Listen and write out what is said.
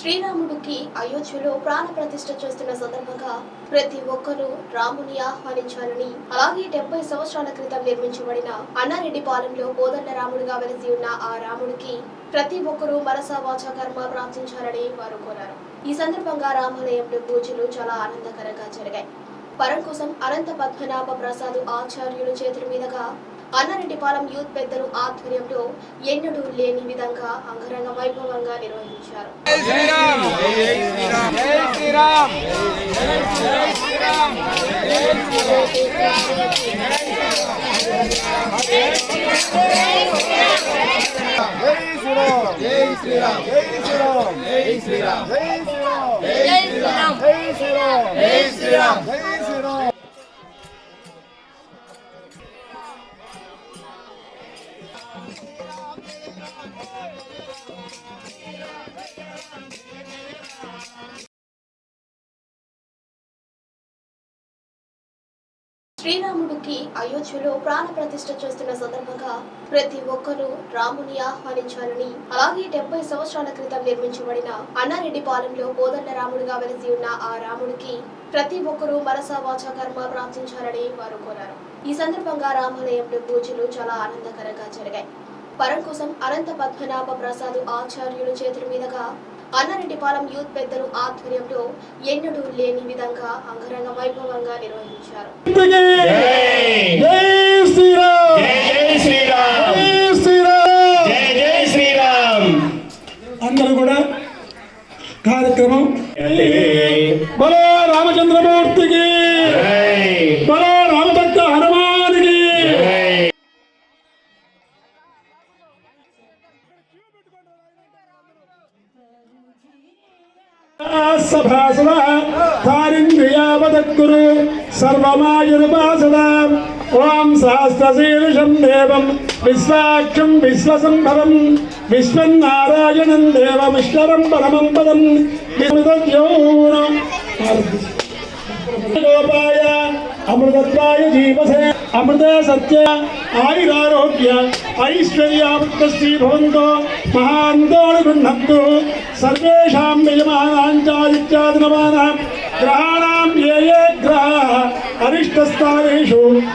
శ్రీరాముడికి అయోధ్యలో ప్రాణ ప్రతిష్ఠ చేస్తున్న సందర్భంగా ప్రతి ఒక్కరూ రాముని ఆహ్వానించాలని, అలాగే 70 సంవత్సరాల క్రితం నిర్మించబడిన అన్నారెడ్డిపాలెంలో కోదండరాముడిగా వెలిసి ఉన్న ఆ రాముడికి ప్రతి ఒక్కరూ మనసా వాచా కర్మ ప్రార్థించాలని వారు కోరారు. ఈ సందర్భంగా రామాలయంలో పూజలు చాలా ఆనందకరంగా జరిగాయి. పరం కోసం అనంత పద్మనాభ ప్రసాద్ ఆచార్యుల చేతుల మీదుగా అన్నారెడ్డిపాలెం యూత్ పెద్దలు ఆధ్వర్యంలో ఎన్నడూ లేని విధంగా అంగరంగ వైభవంగా నిర్వహించారు. శ్రీరాముడికి అయోధ్యలో ప్రాణ ప్రతిష్ఠ చేస్తున్న సందర్భంగా ప్రతి ఒక్కరూ రాముని ఆహ్వానించాలని, అలాగే 70 సంవత్సరాల క్రితం నిర్మించబడిన అన్నారెడ్డిపాలెంలో కోదండరాముడిగా వెలిసి ఉన్న ఆ రాముడికి ప్రతి ఒక్కరూ మనసా వాచా కర్మ ప్రార్థించాలని వారు కోరారు. ఈ సందర్భంగా రామాలయంలో పూజలు చాలా ఆనందకరంగా జరిగాయి. పరం కోసం అనంత పద్మనాభ ప్రసాద్ ఆచార్యుల చేతుల మీదుగా అన్నారెడ్డిపాలెం యూత్ పెద్దలు ఆధ్వర్యంలో ఎన్నడూ లేని విధంగా అంగరంగ వైభవంగా నిర్వహించారు. అందరూ కూడా కార్యక్రమం బలో రామచంద్రమూర్తికి, బలో రామభక్త హనుమానికి. సభాసద ధారింద్రియావదగ్గురు సర్వమాయురుపాసద. ఓం సహస్రశీర్షం దేవం విశ్వాక్షం విశ్వసంభవం విశ్వన్నారాయణం దేవమిశ్వరం పరమం పదం గోపాయ అమృతత్వాయ జీవసే అమృత సత్య ఆయురారోగ్య ఐశ్వర్యామృతశ్రీ భవంతో మహాంతోను గృహంతు. సర్వేషాం యజమానాంచాదిత్యాదినమానాం గ్రహాణాం ఏ గ్రహాః అరిష్టస్థానేషు